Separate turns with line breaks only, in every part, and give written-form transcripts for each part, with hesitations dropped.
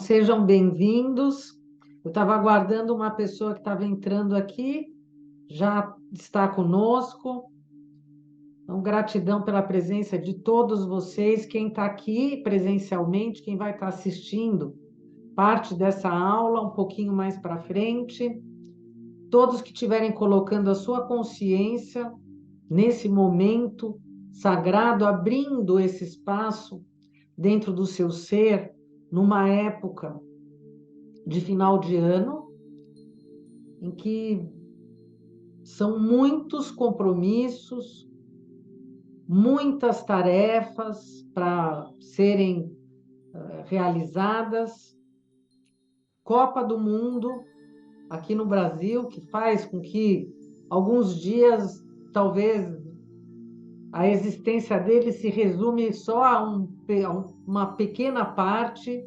Sejam bem-vindos. Eu estava aguardando uma pessoa que estava entrando aqui, já está conosco. Então, gratidão pela presença de todos vocês, quem está aqui presencialmente, quem vai estar assistindo parte dessa aula um pouquinho mais para frente. Todos que estiverem colocando a sua consciência nesse momento sagrado, abrindo esse espaço dentro do seu ser, numa época de final de ano, em que são muitos compromissos, muitas tarefas para serem realizadas. Copa do Mundo aqui no Brasil, que faz com que alguns dias, talvez, a existência dele se resume só a uma pequena parte,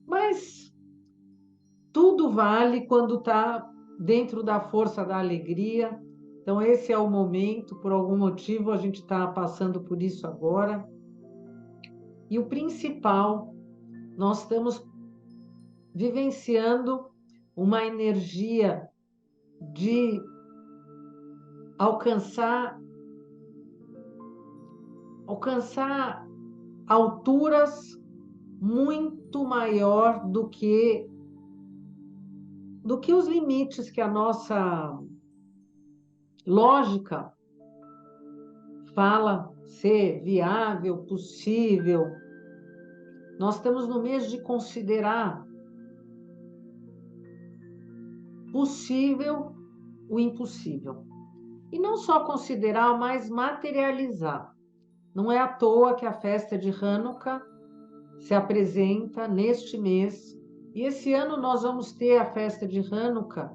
mas tudo vale quando está dentro da força da alegria. Então, esse é o momento, por algum motivo, a gente está passando por isso agora. E o principal, nós estamos vivenciando uma energia de alcançar alturas muito maior do que os limites que a nossa lógica fala ser viável, possível. Nós estamos no mês de considerar possível o impossível. E não só considerar, mas materializar. Não é à toa que a festa de Hanukkah se apresenta neste mês. E esse ano nós vamos ter a festa de Hanukkah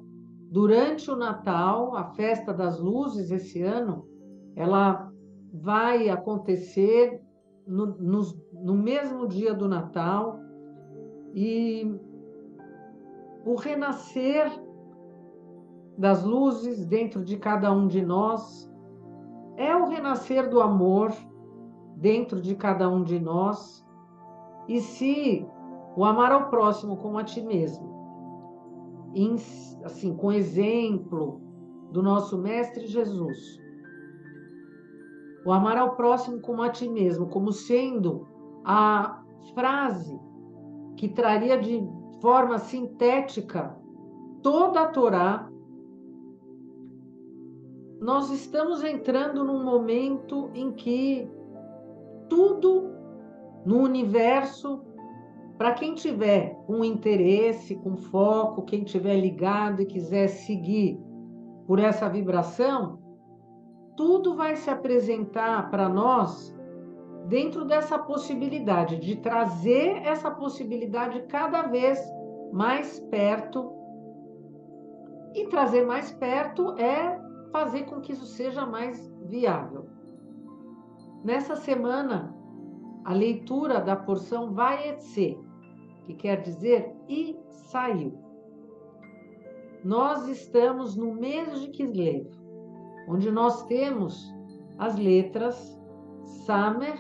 durante o Natal, a festa das luzes esse ano, ela vai acontecer no mesmo dia do Natal, e o renascer das luzes dentro de cada um de nós é o renascer do amor dentro de cada um de nós. E se o amar ao próximo como a ti mesmo, assim, com exemplo do nosso Mestre Jesus, o amar ao próximo como a ti mesmo, como sendo a frase que traria de forma sintética toda a Torá, nós estamos entrando num momento em que tudo no universo, para quem tiver um interesse, com foco, quem tiver ligado e quiser seguir por essa vibração, tudo vai se apresentar para nós dentro dessa possibilidade, de trazer essa possibilidade cada vez mais perto. E trazer mais perto é fazer com que isso seja mais viável. Nessa semana, a leitura da porção Vayetse, que quer dizer e saiu. Nós estamos no mês de Kislev, onde nós temos as letras Samer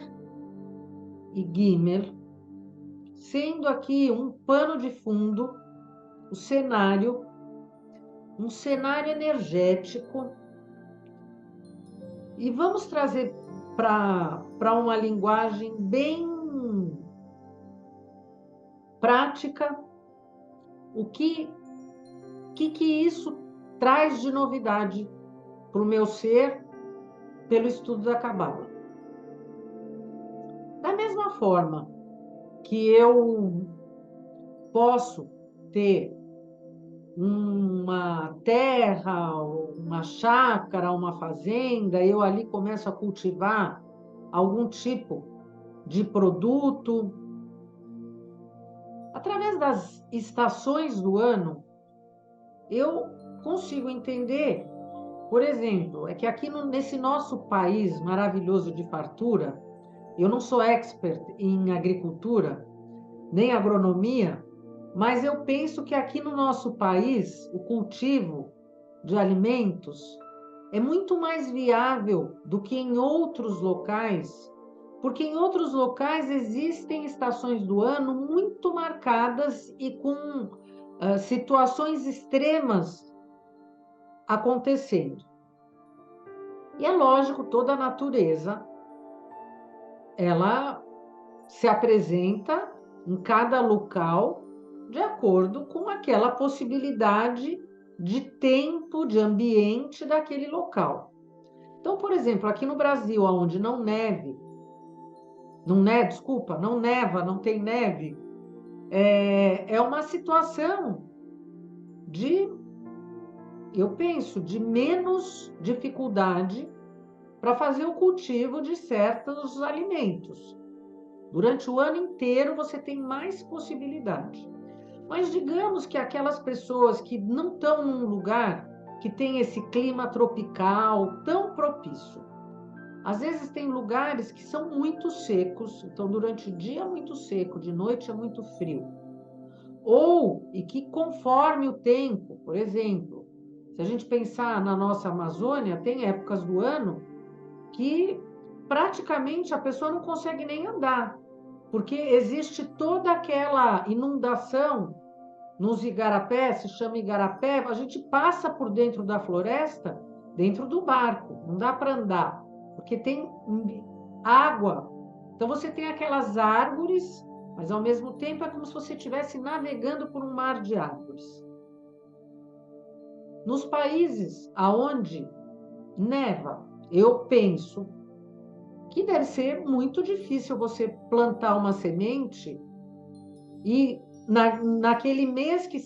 e Gimel, sendo aqui um pano de fundo, o cenário, um cenário energético. E vamos trazer para uma linguagem bem prática o que isso traz de novidade para o meu ser pelo estudo da Cabala. Da mesma forma que eu posso ter uma terra, uma chácara, uma fazenda, eu ali começo a cultivar algum tipo de produto. Através das estações do ano, eu consigo entender, por exemplo, é que aqui nesse nosso país maravilhoso de fartura, eu não sou expert em agricultura, nem agronomia, mas eu penso que aqui no nosso país, o cultivo de alimentos é muito mais viável do que em outros locais, porque em outros locais existem estações do ano muito marcadas e com situações extremas acontecendo. E é lógico, toda a natureza, ela se apresenta em cada local de acordo com aquela possibilidade de tempo, de ambiente daquele local. Então, por exemplo, aqui no Brasil, onde não neva, não tem neve, é uma situação de, eu penso, de menos dificuldade para fazer o cultivo de certos alimentos. Durante o ano inteiro você tem mais possibilidade. Mas digamos que aquelas pessoas que não estão num lugar que tem esse clima tropical tão propício. Às vezes tem lugares que são muito secos, então durante o dia é muito seco, de noite é muito frio. E que conforme o tempo, por exemplo, se a gente pensar na nossa Amazônia, tem épocas do ano que praticamente a pessoa não consegue nem andar, porque existe toda aquela inundação nos igarapés, se chama igarapé, a gente passa por dentro da floresta, dentro do barco, não dá para andar, porque tem água. Então você tem aquelas árvores, mas ao mesmo tempo é como se você estivesse navegando por um mar de árvores. Nos países aonde neva, eu penso que deve ser muito difícil você plantar uma semente e naquele mês que,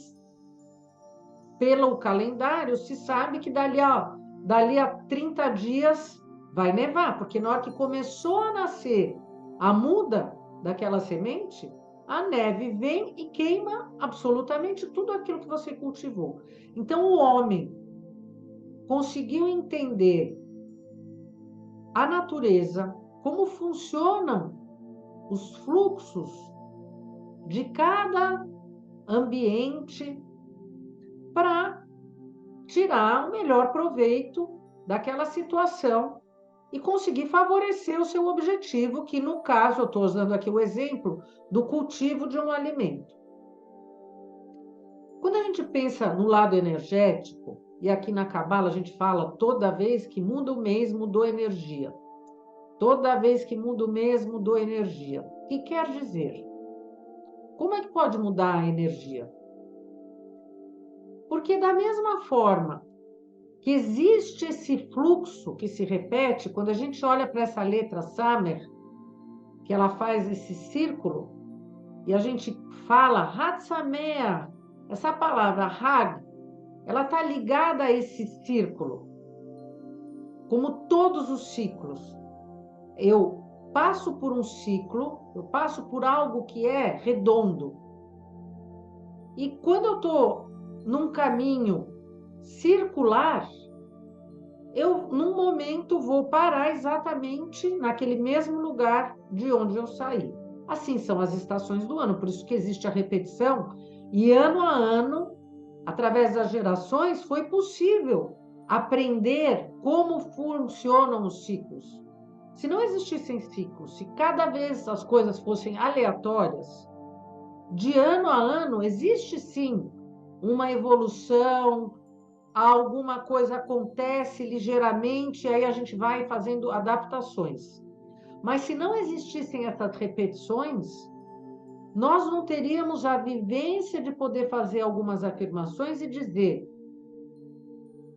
pelo calendário, se sabe que dali a 30 dias vai nevar, porque na hora que começou a nascer a muda daquela semente, a neve vem e queima absolutamente tudo aquilo que você cultivou. Então, o homem conseguiu entender a natureza, como funcionam os fluxos de cada ambiente para tirar o melhor proveito daquela situação e conseguir favorecer o seu objetivo, que no caso, eu estou usando aqui o exemplo do cultivo de um alimento. Quando a gente pensa no lado energético, e aqui na Cabala a gente fala toda vez que muda o mês, mudou energia. Toda vez que muda o mês, mudou energia. O que quer dizer? Como é que pode mudar a energia? Porque da mesma forma que existe esse fluxo que se repete, quando a gente olha para essa letra Samer, que ela faz esse círculo, e a gente fala Hatsamer, essa palavra Hag, ela está ligada a esse círculo, como todos os ciclos. Eu passo por um ciclo, eu passo por algo que é redondo. E quando eu estou num caminho circular, eu, num momento, vou parar exatamente naquele mesmo lugar de onde eu saí. Assim são as estações do ano, por isso que existe a repetição, e ano a ano, através das gerações, foi possível aprender como funcionam os ciclos. Se não existissem ciclos, se cada vez as coisas fossem aleatórias, de ano a ano existe sim uma evolução, alguma coisa acontece ligeiramente, aí a gente vai fazendo adaptações. Mas se não existissem essas repetições, nós não teríamos a vivência de poder fazer algumas afirmações e dizer: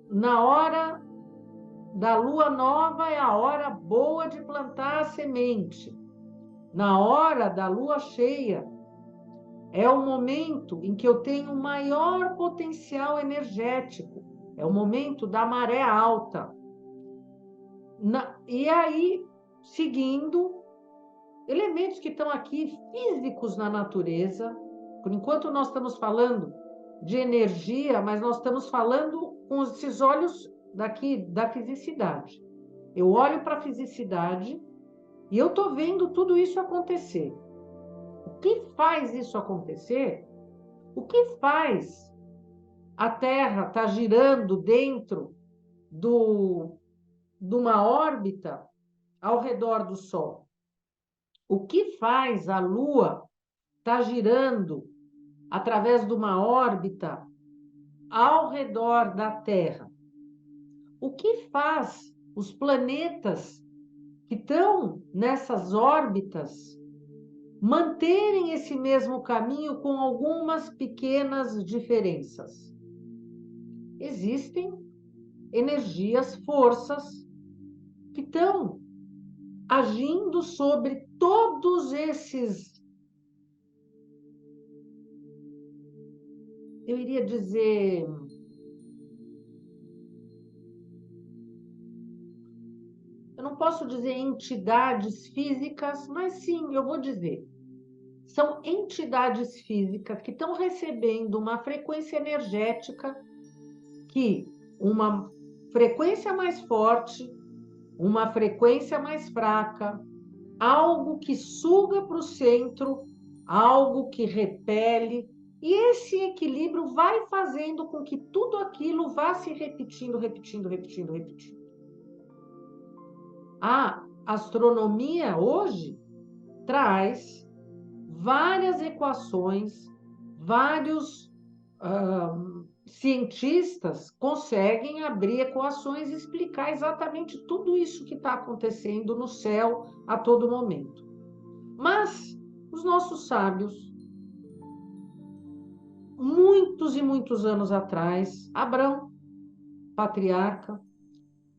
na hora da lua nova é a hora boa de plantar a semente. Na hora da lua cheia é o momento em que eu tenho maior potencial energético. É o momento da maré alta. E aí, seguindo elementos que estão aqui físicos na natureza, por enquanto nós estamos falando de energia, mas nós estamos falando com esses olhos daqui da fisicidade. Eu olho para a fisicidade e eu estou vendo tudo isso acontecer. O que faz isso acontecer? O que faz a Terra estar girando dentro de uma órbita ao redor do Sol? o que faz a Lua estar girando através de uma órbita ao redor da Terra? O que faz os planetas que estão nessas órbitas manterem esse mesmo caminho com algumas pequenas diferenças? Existem energias, forças que estão agindo sobre todos esses, eu iria dizer, eu não posso dizer entidades físicas, mas sim, eu vou dizer, são entidades físicas que estão recebendo uma frequência energética que uma frequência mais forte, uma frequência mais fraca, algo que suga para o centro, algo que repele, e esse equilíbrio vai fazendo com que tudo aquilo vá se repetindo, repetindo, repetindo, repetindo. A astronomia hoje traz várias equações, vários cientistas conseguem abrir equações e explicar exatamente tudo isso que está acontecendo no céu a todo momento. Mas os nossos sábios, muitos e muitos anos atrás, Abrão, patriarca,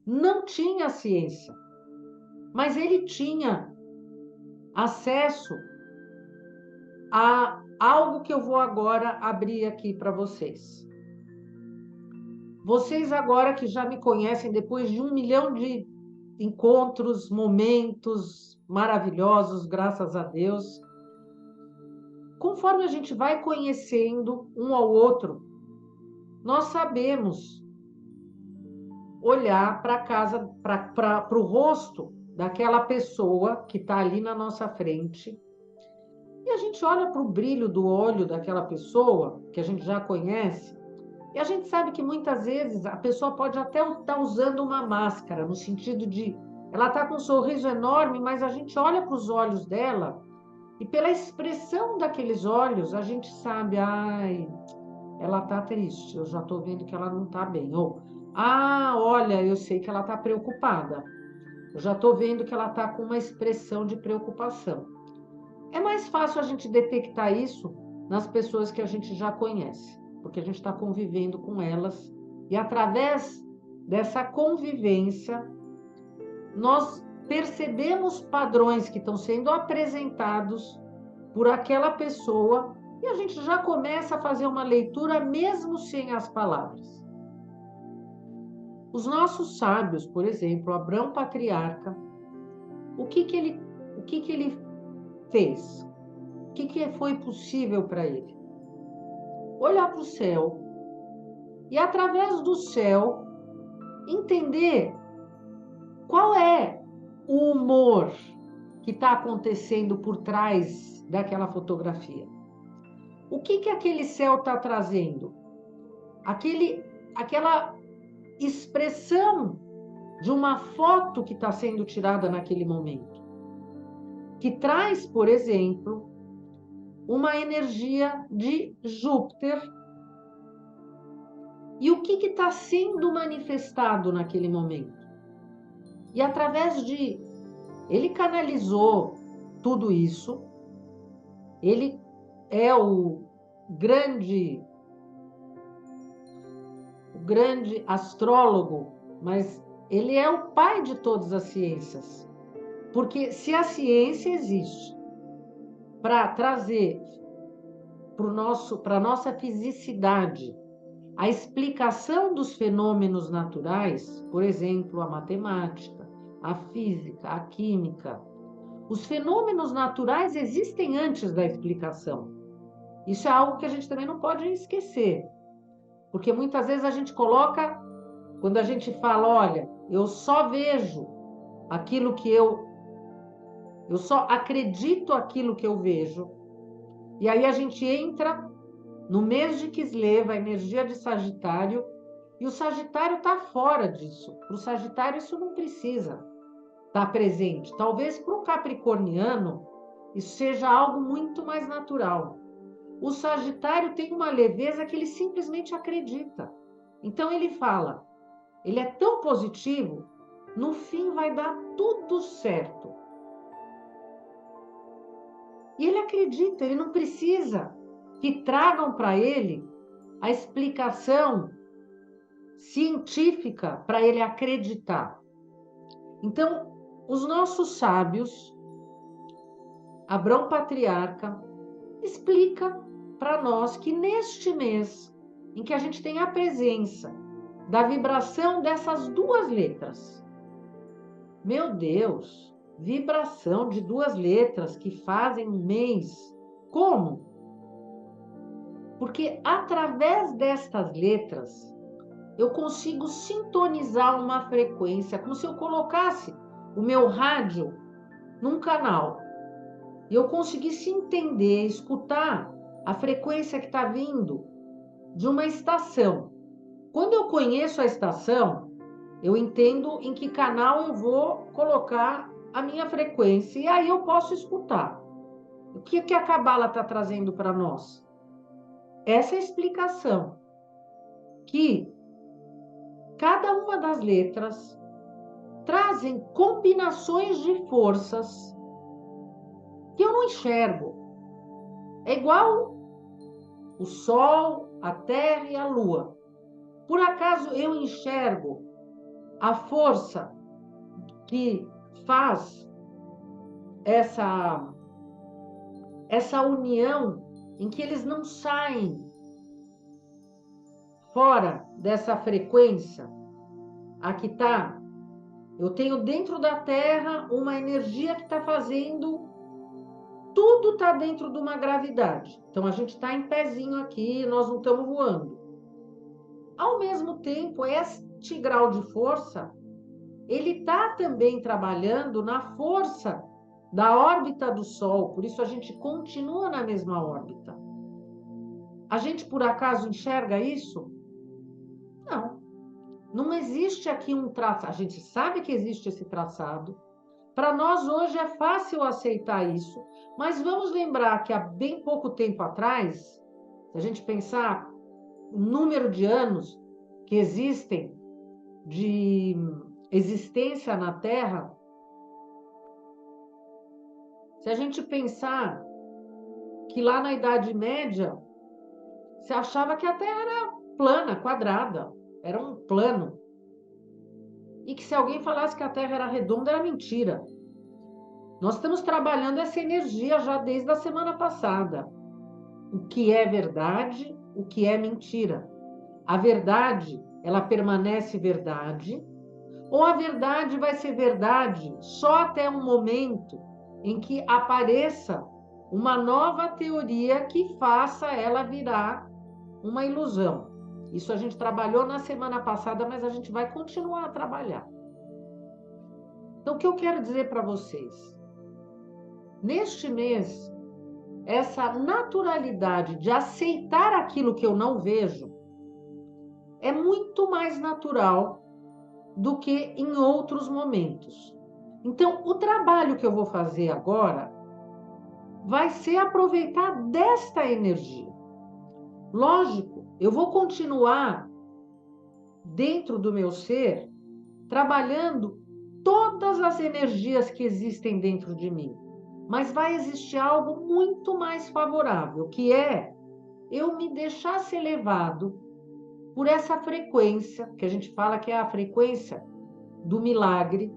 não tinha ciência, mas ele tinha acesso a algo que eu vou agora abrir aqui para vocês. Vocês agora que já me conhecem, depois de 1 milhão de encontros, momentos maravilhosos, graças a Deus, conforme a gente vai conhecendo um ao outro, nós sabemos olhar para casa, para o rosto daquela pessoa que está ali na nossa frente, e a gente olha para o brilho do olho daquela pessoa que a gente já conhece, e a gente sabe que muitas vezes a pessoa pode até estar usando uma máscara, no sentido de ela está com um sorriso enorme, mas a gente olha para os olhos dela e pela expressão daqueles olhos a gente sabe, ai, ela está triste, eu já estou vendo que ela não está bem. Ou, olha, eu sei que ela está preocupada, eu já estou vendo que ela está com uma expressão de preocupação. É mais fácil a gente detectar isso nas pessoas que a gente já conhece, porque a gente está convivendo com elas, e através dessa convivência, nós percebemos padrões que estão sendo apresentados por aquela pessoa, e a gente já começa a fazer uma leitura mesmo sem as palavras. Os nossos sábios, por exemplo, Abrão patriarca, o que ele fez? O que foi possível para ele? Olhar para o céu e, através do céu, entender qual é o humor que está acontecendo por trás daquela fotografia. O que aquele céu está trazendo? Aquela expressão de uma foto que está sendo tirada naquele momento, que traz, por exemplo, uma energia de Júpiter. E o que está sendo manifestado naquele momento? E através de... Ele canalizou tudo isso, ele é o grande astrólogo, mas ele é o pai de todas as ciências. Porque se a ciência existe para trazer para a nossa fisicidade a explicação dos fenômenos naturais, por exemplo, a matemática, a física, a química, os fenômenos naturais existem antes da explicação. Isso é algo que a gente também não pode esquecer, porque muitas vezes a gente coloca, quando a gente fala, olha, eu só vejo aquilo que eu só acredito aquilo que eu vejo, e aí a gente entra no mês de Quisleva, a energia de Sagitário, e o Sagitário está fora disso. Para o Sagitário isso não precisa estar presente. Talvez para o Capricorniano isso seja algo muito mais natural. O Sagitário tem uma leveza que ele simplesmente acredita. Então ele fala, ele é tão positivo, no fim vai dar tudo certo. E ele acredita, ele não precisa que tragam para ele a explicação científica para ele acreditar. Então, os nossos sábios, Abrão Patriarca, explica para nós que neste mês, em que a gente tem a presença da vibração dessas duas letras, meu Deus, vibração de duas letras que fazem um mês. Como? Porque através destas letras, eu consigo sintonizar uma frequência, como se eu colocasse o meu rádio num canal. E eu conseguisse entender, escutar a frequência que está vindo de uma estação. Quando eu conheço a estação, eu entendo em que canal eu vou colocar a minha frequência. E aí eu posso escutar. O que a Cabala está trazendo para nós? Essa explicação. Que cada uma das letras trazem combinações de forças que eu não enxergo. É igual o Sol, a Terra e a Lua. Por acaso eu enxergo a força que faz essa união em que eles não saem fora dessa frequência? Aqui está. Eu tenho dentro da Terra uma energia que está fazendo. Tudo está dentro de uma gravidade. Então, a gente está em pezinho aqui, nós não estamos voando. Ao mesmo tempo, este grau de força, ele está também trabalhando na força da órbita do Sol. Por isso, a gente continua na mesma órbita. A gente, por acaso, enxerga isso? Não. Não existe aqui um traçado. A gente sabe que existe esse traçado. Para nós, hoje, é fácil aceitar isso. Mas vamos lembrar que há bem pouco tempo atrás, se a gente pensar o número de anos que existem de existência na Terra, se a gente pensar que lá na Idade Média se achava que a Terra era plana, quadrada, era um plano. E que se alguém falasse que a Terra era redonda, era mentira. Nós estamos trabalhando essa energia já desde a semana passada. O que é verdade, o que é mentira. A verdade, ela permanece verdade, ou a verdade vai ser verdade só até um momento em que apareça uma nova teoria que faça ela virar uma ilusão. Isso a gente trabalhou na semana passada, mas a gente vai continuar a trabalhar. Então, o que eu quero dizer para vocês? Neste mês, essa naturalidade de aceitar aquilo que eu não vejo é muito mais natural do que em outros momentos. Então, o trabalho que eu vou fazer agora vai ser aproveitar desta energia. Lógico, eu vou continuar dentro do meu ser trabalhando todas as energias que existem dentro de mim. Mas vai existir algo muito mais favorável, que é eu me deixar ser levado por essa frequência, que a gente fala que é a frequência do milagre,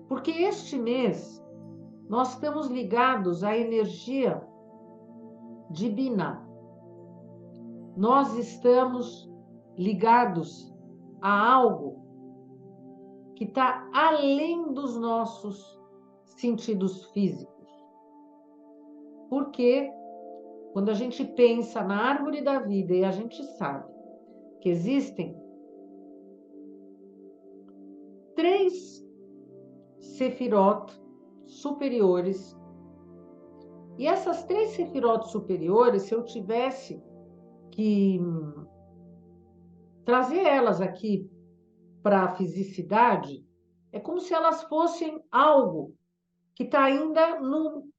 porque este mês nós estamos ligados à energia divina. Nós estamos ligados a algo que está além dos nossos sentidos físicos. Porque quando a gente pensa na árvore da vida e a gente sabe que existem 3 sefirot superiores, e essas 3 sefirot superiores, se eu tivesse que trazer elas aqui para a fisicidade, é como se elas fossem algo que está ainda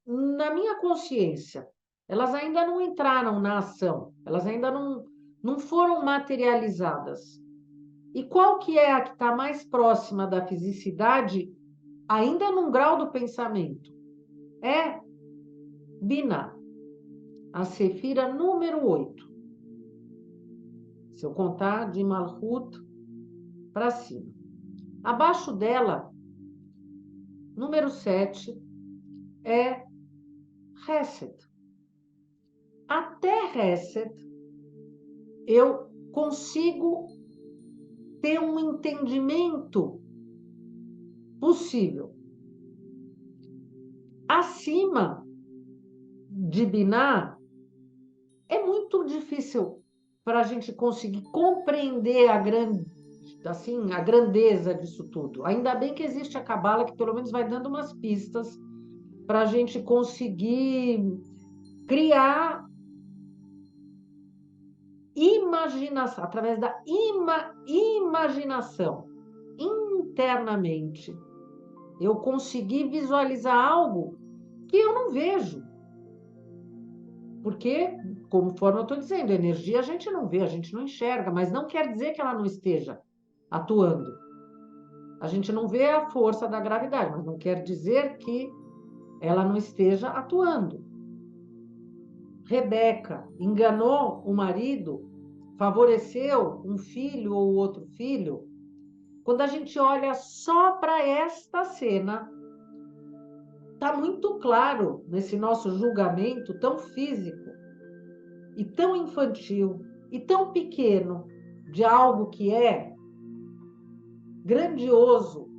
na minha consciência. Elas ainda não entraram na ação, elas ainda não foram materializadas. E qual que é a que está mais próxima da fisicidade, ainda num grau do pensamento? É Binah, a Sefira número 8. Se eu contar de Malhut para cima. Abaixo dela, número 7, é Hesed. Até Hesed, eu consigo ter um entendimento possível. Acima de Binah, é muito difícil para a gente conseguir compreender a grandeza disso tudo. Ainda bem que existe a Cabala, que pelo menos vai dando umas pistas para a gente conseguir criar imaginação, através da imaginação, internamente, eu conseguir visualizar algo que eu não vejo. Porque, conforme eu estou dizendo, a energia a gente não vê, a gente não enxerga, mas não quer dizer que ela não esteja atuando. A gente não vê a força da gravidade, mas não quer dizer que ela não esteja atuando. Rebeca enganou o marido, favoreceu um filho ou outro filho. Quando a gente olha só para esta cena, está muito claro nesse nosso julgamento tão físico e tão infantil e tão pequeno de algo que é grandioso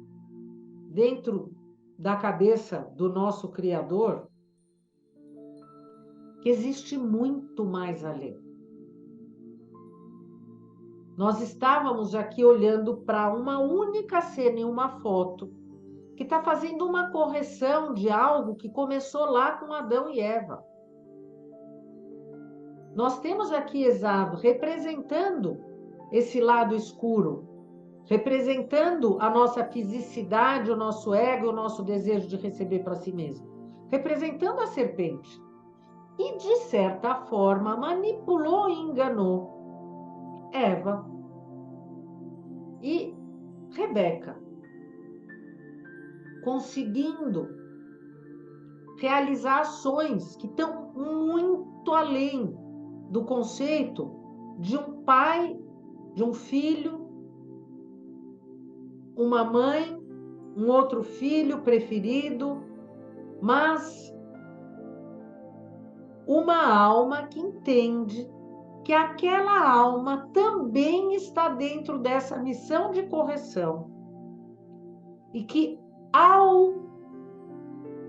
dentro da cabeça do nosso Criador, que existe muito mais além. Nós estávamos aqui olhando para uma única cena em uma foto que está fazendo uma correção de algo que começou lá com Adão e Eva. Nós temos aqui Esaú representando esse lado escuro, representando a nossa fisicidade, o nosso ego, o nosso desejo de receber para si mesmo, representando a serpente. E, de certa forma, manipulou e enganou Eva e Rebeca, conseguindo realizar ações que estão muito além do conceito de um pai, de um filho, uma mãe, um outro filho preferido, mas uma alma que entende que aquela alma também está dentro dessa missão de correção e que, ao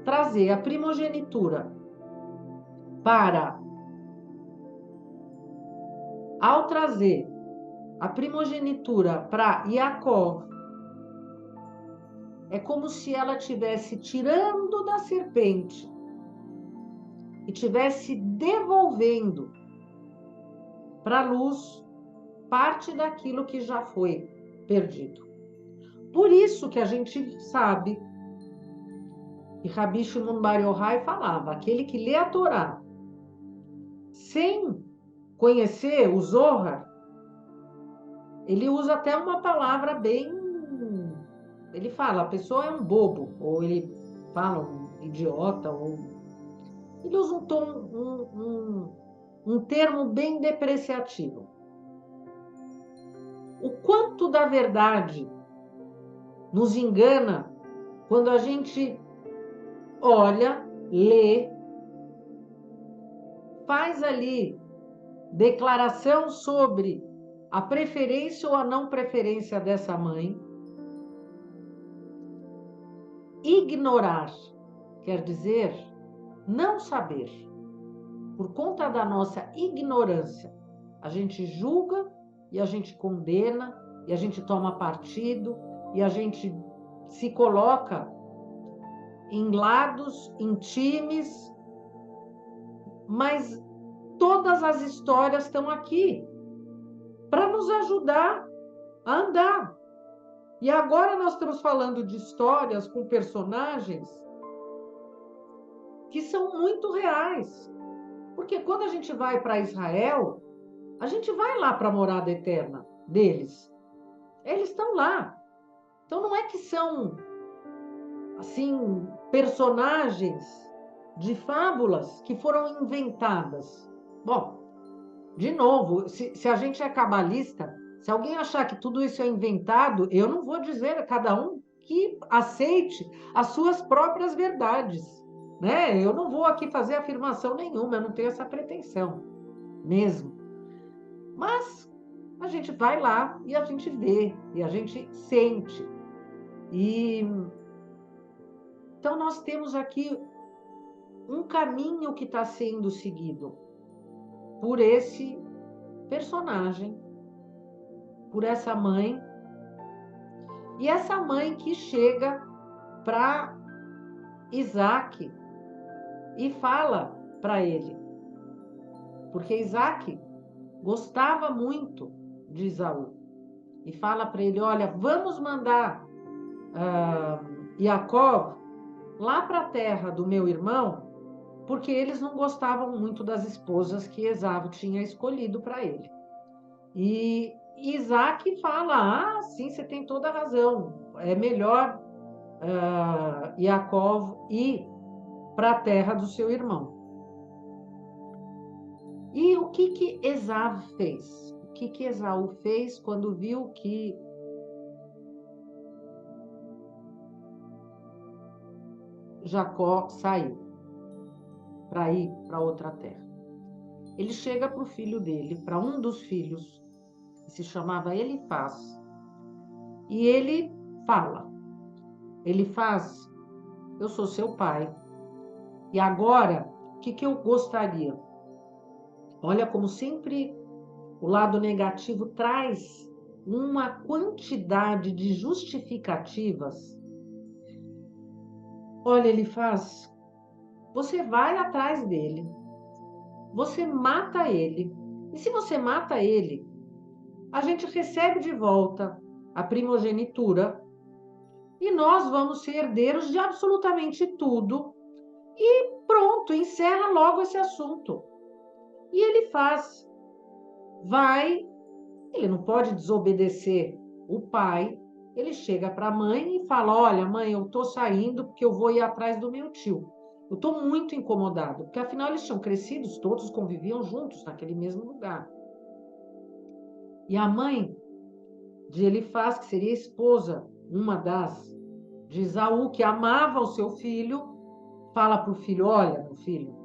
trazer a primogenitura para Jacó, é como se ela estivesse tirando da serpente e estivesse devolvendo para a luz parte daquilo que já foi perdido. Por isso que a gente sabe que Rabi Shimon Bar Yochai falava, aquele que lê a Torá sem conhecer o Zohar, ele usa até uma palavra bem... Ele fala, a pessoa é um bobo, ou ele fala um idiota, ou... Ele usa um termo bem depreciativo. O quanto da verdade nos engana quando a gente olha, lê, faz ali declaração sobre a preferência ou a não preferência dessa mãe. Ignorar quer dizer não saber. Por conta da nossa ignorância, a gente julga e a gente condena e a gente toma partido e a gente se coloca em lados, em times, mas todas as histórias estão aqui para nos ajudar a andar. E agora nós estamos falando de histórias com personagens que são muito reais. Porque quando a gente vai para Israel, a gente vai lá para a morada eterna deles. Eles estão lá. Então não é que são assim personagens de fábulas que foram inventadas. Bom, de novo, se a gente é cabalista, se alguém achar que tudo isso é inventado, eu não vou dizer a cada um que aceite as suas próprias verdades, né? Eu não vou aqui fazer afirmação nenhuma, eu não tenho essa pretensão mesmo. Mas a gente vai lá e a gente vê, e a gente sente. E então nós temos aqui um caminho que está sendo seguido por esse personagem, por essa mãe, e essa mãe que chega para Isaac e fala para ele, porque Isaac gostava muito de Esaú, e fala para ele: olha, vamos mandar Jacó lá para a terra do meu irmão, porque eles não gostavam muito das esposas que Esaú tinha escolhido para ele. E Isaac fala: ah, sim, você tem toda a razão, é melhor Jacó ir para a terra do seu irmão. E o que Esaú fez? O que Esaú fez quando viu que Jacó saiu para ir para outra terra? Ele chega para o filho dele, para um dos filhos, que se chamava Elifaz, e ele fala: Elifaz, eu sou seu pai, e agora, o que eu gostaria? Olha como sempre o lado negativo traz uma quantidade de justificativas. Olha, Elifaz, você vai atrás dele, você mata ele, e se você mata ele, a gente recebe de volta a primogenitura e nós vamos ser herdeiros de absolutamente tudo e pronto, encerra logo esse assunto. E ele ele não pode desobedecer o pai, ele chega para a mãe e fala: olha, mãe, eu estou saindo porque eu vou ir atrás do meu tio. Eu estou muito incomodado, porque afinal eles tinham crescido, todos conviviam juntos naquele mesmo lugar. E a mãe de Elifaz, que seria a esposa, uma das, de Esaú, que amava o seu filho, fala para o filho: olha, meu filho,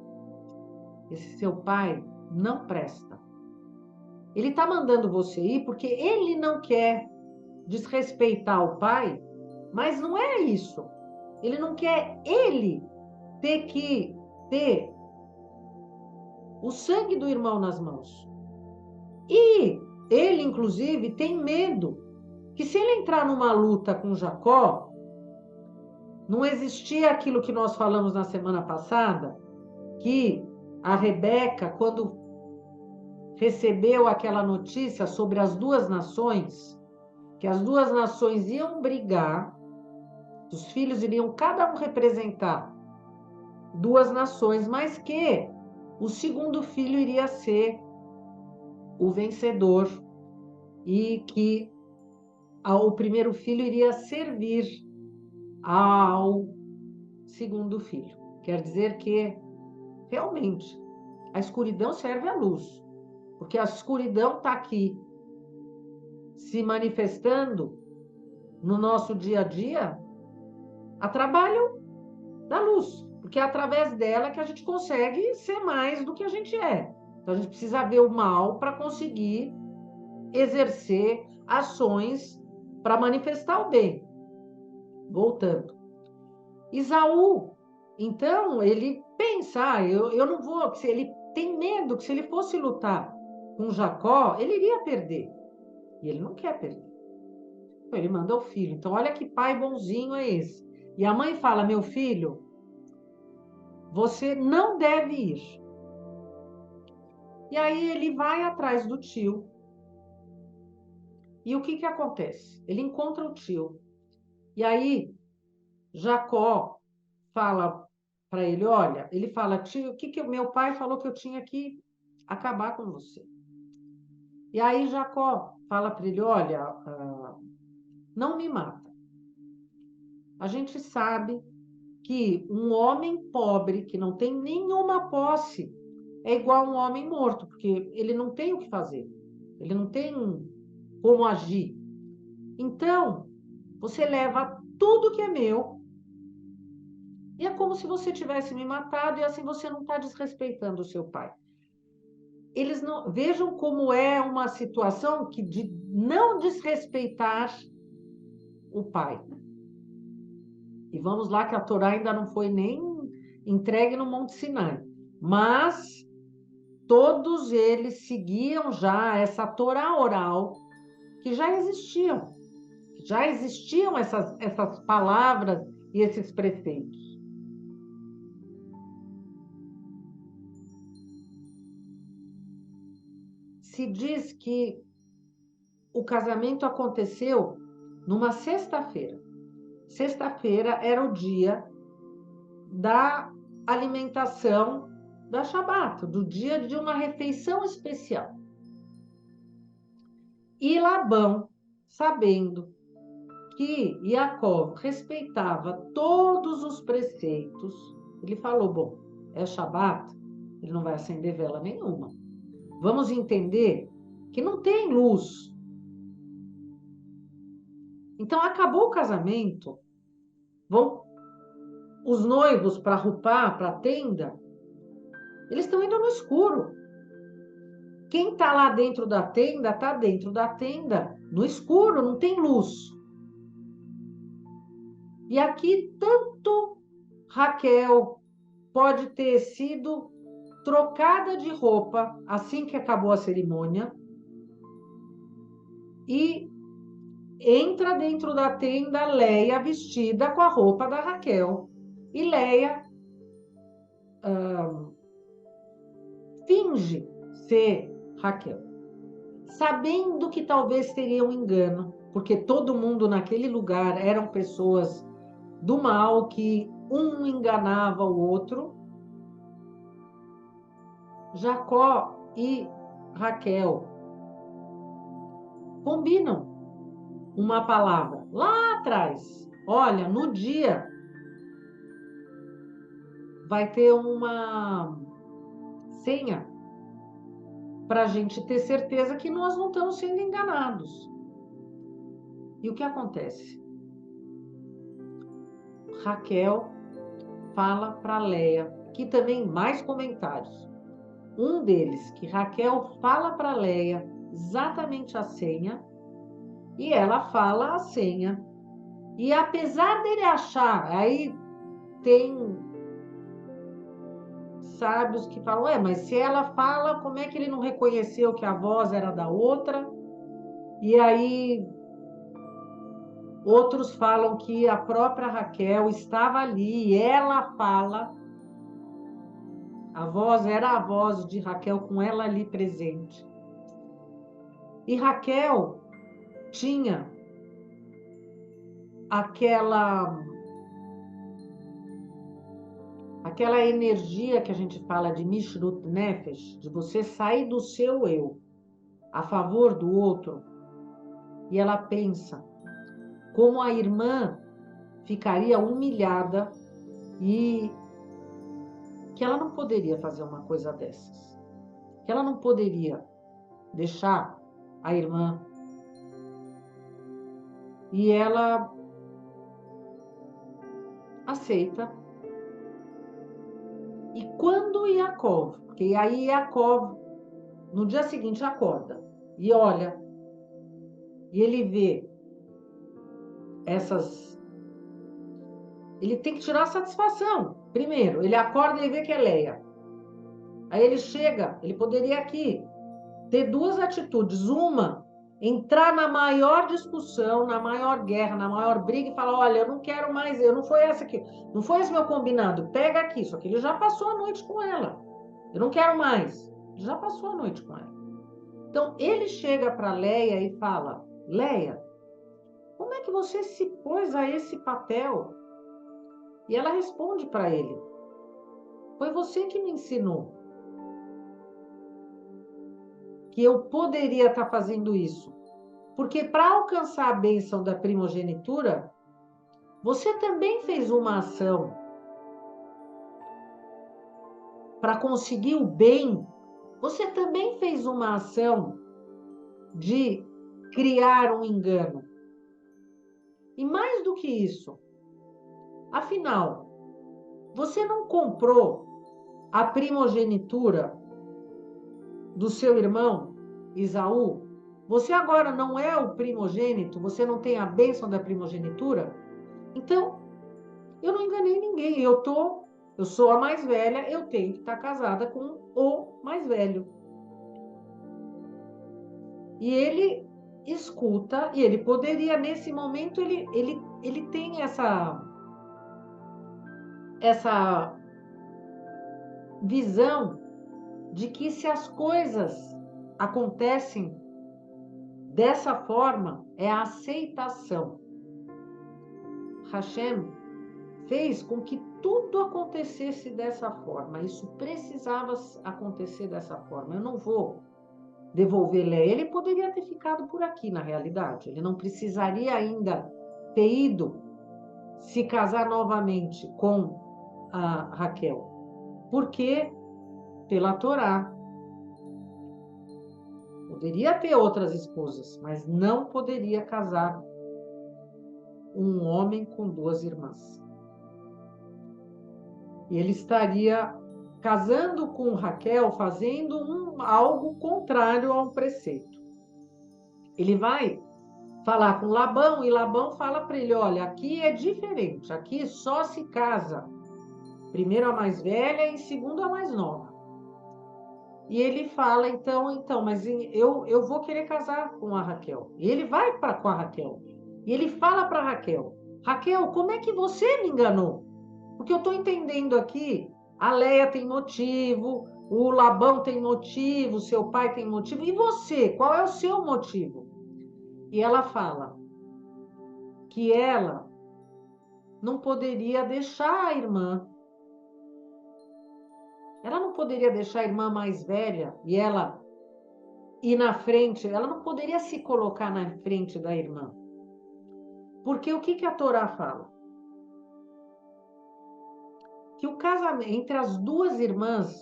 esse seu pai não presta. Ele está mandando você ir porque ele não quer desrespeitar o pai, mas não é isso. Ele não quer ele ter que ter o sangue do irmão nas mãos. E ele, inclusive, tem medo que se ele entrar numa luta com Jacó, não existia aquilo que nós falamos na semana passada, que a Rebeca, quando recebeu aquela notícia sobre as duas nações, que as duas nações iam brigar, os filhos iriam cada um representar duas nações, mas que o segundo filho iria ser o vencedor e que o primeiro filho iria servir ao segundo filho. Quer dizer que, realmente, a escuridão serve à luz, porque a escuridão está aqui se manifestando no nosso dia a dia a trabalho da luz, porque é através dela que a gente consegue ser mais do que a gente é. Então a gente precisa ver o mal para conseguir exercer ações para manifestar o bem. Voltando. Esaú, então, ele pensa: eu não vou, se ele tem medo que se ele fosse lutar com Jacó, ele iria perder. E ele não quer perder. Então, ele manda o filho. Então, olha que pai bonzinho é esse. E a mãe fala: meu filho, você não deve ir. E aí ele vai atrás do tio. E o que acontece? Ele encontra o tio. E aí Jacó fala para ele, olha, ele fala, tio, o que o meu pai falou que eu tinha que acabar com você. E aí Jacó fala para ele, olha, não me mata. A gente sabe que um homem pobre, que não tem nenhuma posse, é igual a um homem morto, porque ele não tem o que fazer, ele não tem como agir. Então, você leva tudo que é meu, e é como se você tivesse me matado, e assim você não está desrespeitando o seu pai. Eles não vejam como é uma situação que de não desrespeitar o pai. E vamos lá que a Torá ainda não foi nem entregue no Monte Sinai, mas todos eles seguiam já essa Torá oral que já existiam. Já existiam essas palavras e esses preceitos. Se diz que o casamento aconteceu numa sexta-feira. Sexta-feira era o dia da alimentação da Shabat, do dia de uma refeição especial. E Labão, sabendo que Jacó respeitava todos os preceitos, ele falou, bom, é Shabat, ele não vai acender vela nenhuma. Vamos entender que não tem luz. Então, acabou o casamento, vão os noivos para Rupá, para a tenda, eles estão indo no escuro. Quem está lá dentro da tenda, está dentro da tenda, no escuro, não tem luz. E aqui, tanto Raquel pode ter sido trocada de roupa assim que acabou a cerimônia e entra dentro da tenda Leia vestida com a roupa da Raquel. E Leia finge ser Raquel, sabendo que talvez teria um engano, porque todo mundo naquele lugar eram pessoas do mal, que um enganava o outro. Jacó e Raquel combinam uma palavra lá atrás. Olha, no dia vai ter uma senha para a gente ter certeza que nós não estamos sendo enganados. E o que acontece? Raquel fala para Leia, que também mais comentários. Um deles, que Raquel fala para Leia exatamente a senha, e ela fala a senha. E apesar dele achar, aí tem sábios que falam, mas se ela fala, como é que ele não reconheceu que a voz era da outra? E aí outros falam que a própria Raquel estava ali, e ela fala, a voz era a voz de Raquel com ela ali presente. E Raquel tinha aquela energia que a gente fala de Mishrut Nefesh, de você sair do seu eu a favor do outro, e ela pensa como a irmã ficaria humilhada e que ela não poderia fazer uma coisa dessas, que ela não poderia deixar a irmã. E ela aceita. E quando Yaakov, porque aí Yaakov, no dia seguinte, acorda e olha, e ele vê essas... Ele tem que tirar a satisfação. Primeiro, ele acorda e vê que é Leia. Aí ele chega, ele poderia aqui ter duas atitudes. Uma, entrar na maior discussão, na maior guerra, na maior briga e falar, olha, eu não quero mais, eu não foi essa aqui, não foi esse meu combinado, pega aqui. Só que ele já passou a noite com ela. Eu não quero mais. Ele já passou a noite com ela. Então, ele chega para Leia e fala, Leia, como é que você se pôs a esse papel? E ela responde para ele, Foi você que me ensinou que eu poderia estar fazendo isso. Porque para alcançar a bênção da primogenitura, você também fez uma ação para conseguir o bem. Você também fez uma ação de criar um engano. E mais do que isso, afinal, você não comprou a primogenitura do seu irmão Esaú? Você agora não é o primogênito, você não tem a bênção da primogenitura? Então, eu não enganei ninguém. Eu sou a mais velha, eu tenho que estar casada com o mais velho. E ele escuta, e ele poderia, nesse momento, ele tem essa visão de que se as coisas acontecem dessa forma, é a aceitação. Hashem fez com que tudo acontecesse dessa forma. Isso precisava acontecer dessa forma. Eu não vou devolver Léa. Ele poderia ter ficado por aqui, na realidade. Ele não precisaria ainda ter ido se casar novamente com a Raquel. Porque, pela Torá, poderia ter outras esposas, mas não poderia casar um homem com duas irmãs. E ele estaria casando com Raquel, fazendo algo contrário ao preceito. Ele vai falar com Labão e Labão fala para ele, olha, aqui é diferente, aqui só se casa primeiro a mais velha e segundo a mais nova. E ele fala, então, mas eu vou querer casar com a Raquel. E ele vai com a Raquel. E ele fala para Raquel, Raquel, como é que você me enganou? Porque eu estou entendendo aqui, a Léia tem motivo, o Labão tem motivo, seu pai tem motivo. E você, qual é o seu motivo? E ela fala que ela não poderia deixar a irmã. Ela não poderia deixar a irmã mais velha e ela ir na frente. Ela não poderia se colocar na frente da irmã. Porque o que a Torá fala? Que o casamento entre as duas irmãs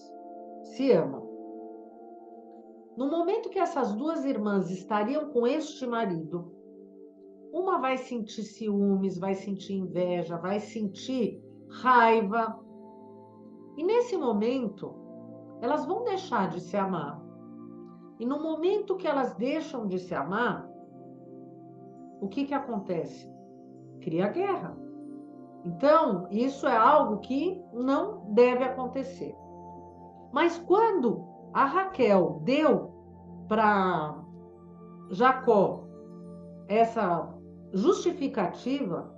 se amam. No momento que essas duas irmãs estariam com este marido, uma vai sentir ciúmes, vai sentir inveja, vai sentir raiva. E nesse momento, elas vão deixar de se amar. E no momento que elas deixam de se amar, o que acontece? Cria guerra. Então, isso é algo que não deve acontecer. Mas quando a Raquel deu para Jacó essa justificativa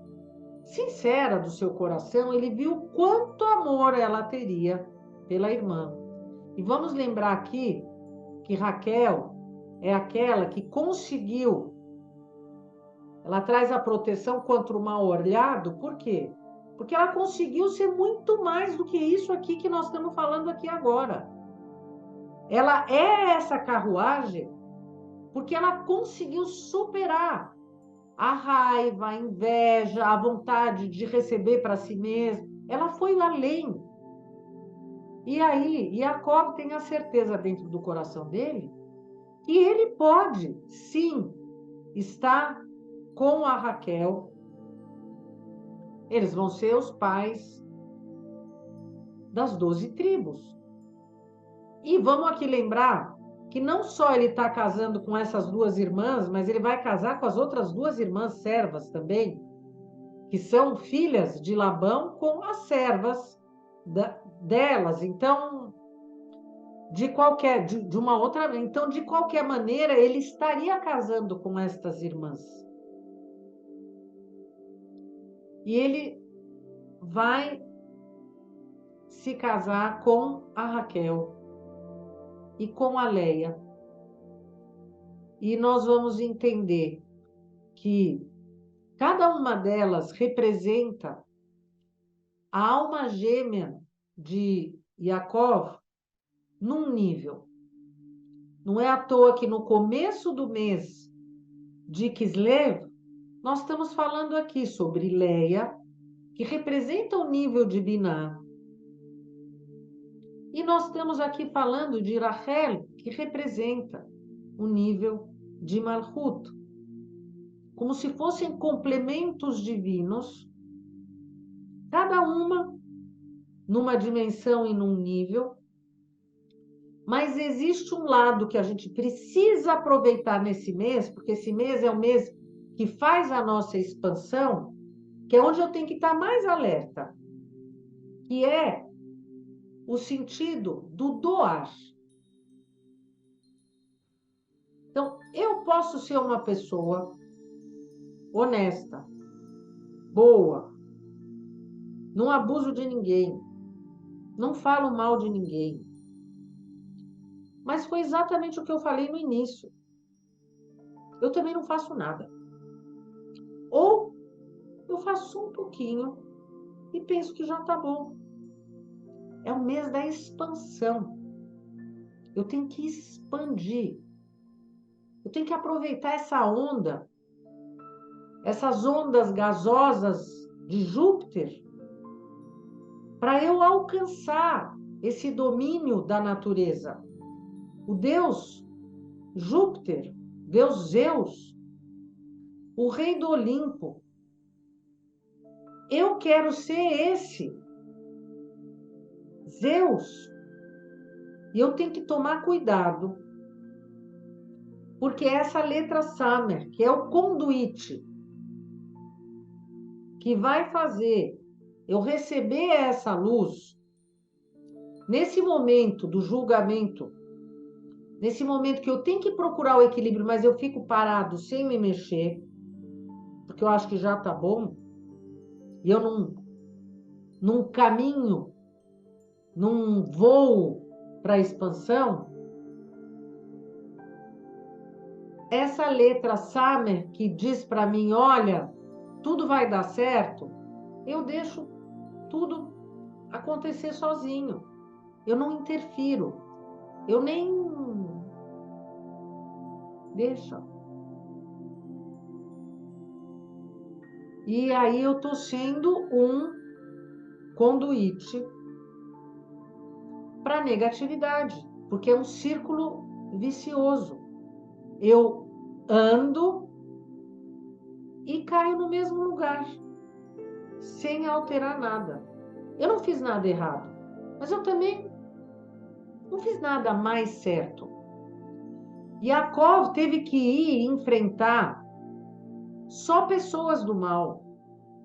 sincera do seu coração, ele viu quanto amor ela teria pela irmã. E vamos lembrar aqui que Raquel é aquela que conseguiu, ela traz a proteção contra o mal olhado, por quê? Porque ela conseguiu ser muito mais do que isso aqui que nós estamos falando aqui agora. Ela é essa carruagem porque ela conseguiu superar a raiva, a inveja, a vontade de receber para si mesma. Ela foi além. E aí, Jacob tem a certeza dentro do coração dele que ele pode, sim, estar com a Raquel. Eles vão ser os pais das 12 tribos. E vamos aqui lembrar que não só ele está casando com essas duas irmãs, mas ele vai casar com as outras duas irmãs servas também, que são filhas de Labão com as servas delas. Então, de qualquer maneira, ele estaria casando com estas irmãs. E ele vai se casar com a Raquel e com a Léia. E nós vamos entender que cada uma delas representa a alma gêmea de Yaakov num nível. Não é à toa que no começo do mês de Kislev, nós estamos falando aqui sobre Leia, que representa o nível de Biná. E nós estamos aqui falando de Rachel, que representa o nível de Malchut. Como se fossem complementos divinos, cada uma numa dimensão e num nível, mas existe um lado que a gente precisa aproveitar nesse mês, porque esse mês é o mês que faz a nossa expansão, que é onde eu tenho que estar mais alerta, que é o sentido do doar. Então, eu posso ser uma pessoa honesta, boa, não abuso de ninguém, não falo mal de ninguém. Mas foi exatamente o que eu falei no início. Eu também não faço nada. Ou eu faço só um pouquinho e penso que já está bom. É o mês da expansão. Eu tenho que expandir. Eu tenho que aproveitar essa onda, essas ondas gasosas de Júpiter, para eu alcançar esse domínio da natureza. O Deus Júpiter, Deus Zeus, o rei do Olimpo. Eu quero ser esse Zeus. E eu tenho que tomar cuidado, porque essa letra Samer, que é o conduíte, que vai fazer eu receber essa luz, nesse momento do julgamento, nesse momento que eu tenho que procurar o equilíbrio, mas eu fico parado sem me mexer, porque eu acho que já está bom, e eu não caminho, não voo para a expansão. Essa letra Samer que diz para mim, olha, tudo vai dar certo, eu deixo tudo acontecer sozinho. Eu não interfiro. Eu nem deixo. E aí eu estou sendo um conduíte para negatividade, porque é um círculo vicioso. Eu ando e caio no mesmo lugar, sem alterar nada. Eu não fiz nada errado, mas eu também não fiz nada mais certo. Yaakov teve que ir enfrentar só pessoas do mal.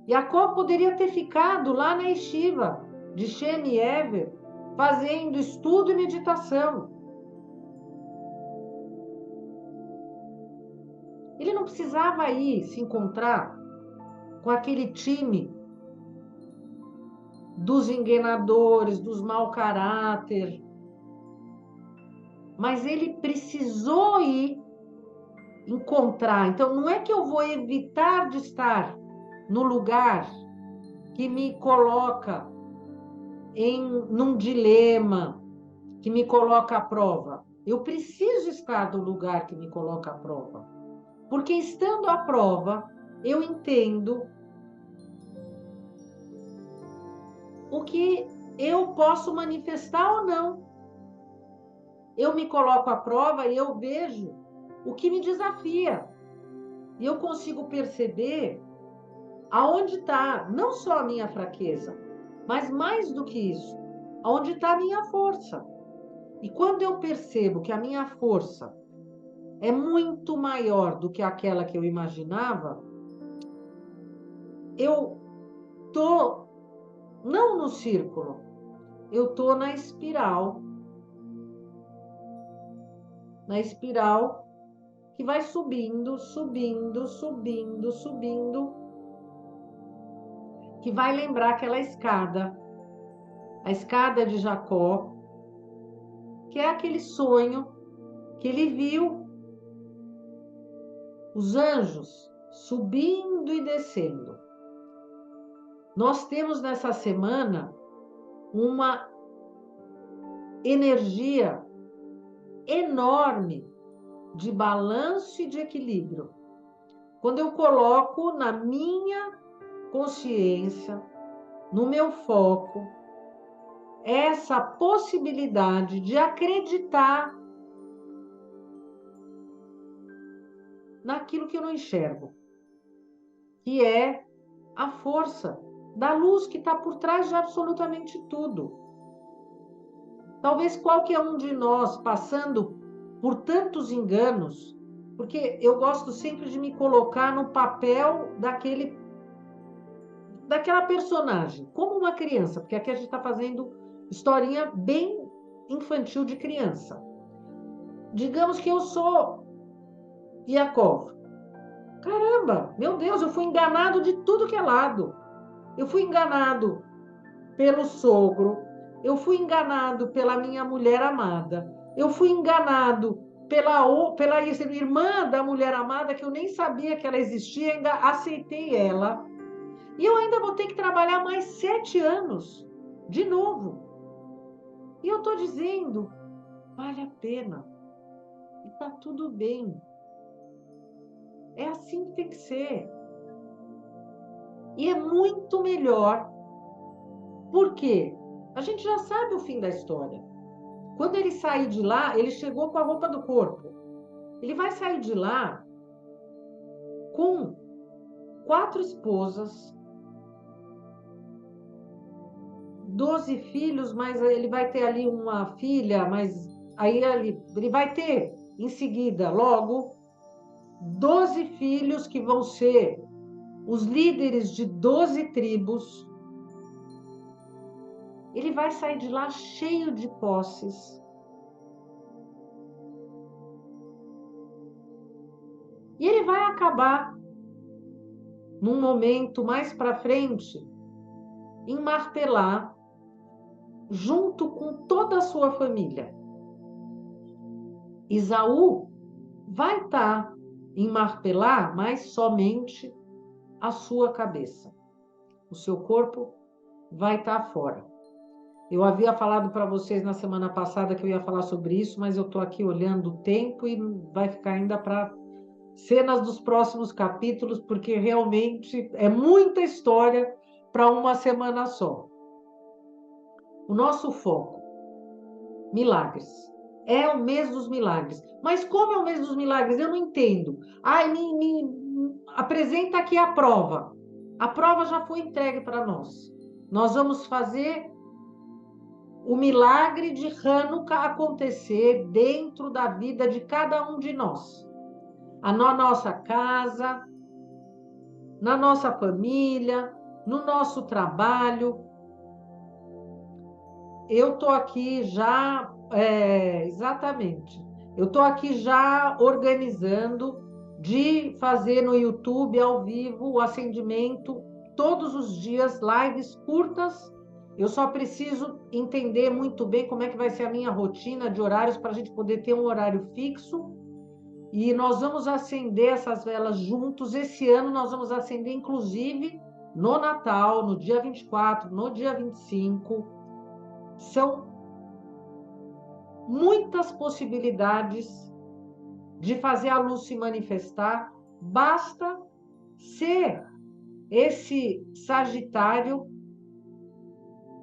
Yaakov poderia ter ficado lá na Yeshiva de Shem e Ever, fazendo estudo e meditação. Ele não precisava ir se encontrar com aquele time dos enganadores, dos mau caráter. Mas ele precisou ir encontrar. Então, não é que eu vou evitar de estar no lugar que me coloca num dilema, que me coloca à prova. Eu preciso estar no lugar que me coloca à prova. Porque estando à prova, eu entendo o que eu posso manifestar ou não. Eu me coloco à prova e eu vejo o que me desafia. E eu consigo perceber aonde está não só a minha fraqueza, mas mais do que isso, aonde está a minha força. E quando eu percebo que a minha força é muito maior do que aquela que eu imaginava, eu tô não no círculo, eu tô na espiral que vai subindo, subindo, subindo, subindo, que vai lembrar aquela escada, a escada de Jacó, que é aquele sonho que ele viu os anjos subindo e descendo. Nós temos nessa semana uma energia enorme de balanço e de equilíbrio. Quando eu coloco na minha consciência, no meu foco, essa possibilidade de acreditar naquilo que eu não enxergo, que é a força da luz que está por trás de absolutamente tudo. Talvez qualquer um de nós passando por tantos enganos, porque eu gosto sempre de me colocar no papel daquela personagem, como uma criança, porque aqui a gente está fazendo historinha bem infantil de criança. Digamos que eu sou Yaakov. Caramba, meu Deus, eu fui enganado de tudo que é lado. Eu fui enganado pelo sogro, eu fui enganado pela minha mulher amada, eu fui enganado pela irmã da mulher amada, que eu nem sabia que ela existia, ainda aceitei ela. E eu ainda vou ter que trabalhar mais 7 anos, de novo. E eu estou dizendo, vale a pena. E está tudo bem. É assim que tem que ser. E é muito melhor. Por quê? A gente já sabe o fim da história. Quando ele sair de lá, ele chegou com a roupa do corpo. Ele vai sair de lá com 4 esposas, 12 filhos, mas ele vai ter ali uma filha, mas aí ele vai ter, em seguida, logo, 12 filhos que vão ser os líderes de 12 tribos. Ele vai sair de lá cheio de posses. E ele vai acabar, num momento mais para frente, em Marpelá, junto com toda a sua família. Esaú vai estar em Marpelá, mas somente a sua cabeça. O seu corpo vai estar fora. Eu havia falado para vocês na semana passada que eu ia falar sobre isso, mas eu estou aqui olhando o tempo e vai ficar ainda para cenas dos próximos capítulos, porque realmente é muita história para uma semana só. O nosso foco, milagres. É o mês dos milagres. Mas como é o mês dos milagres? Eu não entendo. Ai, me apresenta aqui a prova. A prova já foi entregue para nós. Nós vamos fazer o milagre de Hanukkah acontecer dentro da vida de cada um de nós. Na nossa casa, na nossa família, no nosso trabalho. Eu estou aqui já, exatamente, eu estou aqui já organizando de fazer no YouTube ao vivo o acendimento todos os dias, lives curtas. Eu só preciso entender muito bem como é que vai ser a minha rotina de horários para a gente poder ter um horário fixo. E nós vamos acender essas velas juntos. Esse ano nós vamos acender, inclusive, no Natal, no dia 24, no dia 25. São muitas possibilidades de fazer a luz se manifestar. Basta ser esse Sagitário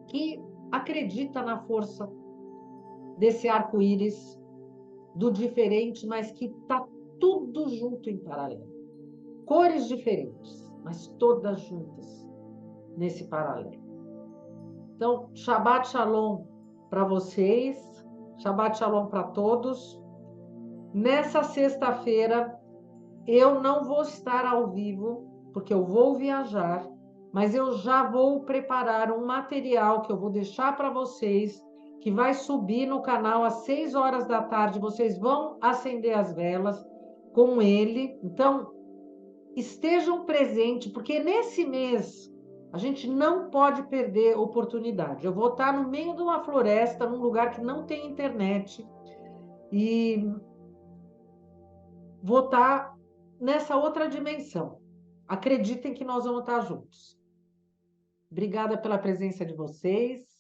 que acredita na força desse arco-íris, do diferente, mas que está tudo junto em paralelo. Cores diferentes, mas todas juntas nesse paralelo. Então, Shabbat Shalom para vocês, Shabbat Shalom para todos. Nessa sexta-feira, eu não vou estar ao vivo, porque eu vou viajar, mas eu já vou preparar um material que eu vou deixar para vocês, que vai subir no canal às 6 horas da tarde. Vocês vão acender as velas com ele. Então, estejam presentes, porque nesse mês a gente não pode perder oportunidade. Eu vou estar no meio de uma floresta, num lugar que não tem internet, e vou estar nessa outra dimensão. Acreditem que nós vamos estar juntos. Obrigada pela presença de vocês.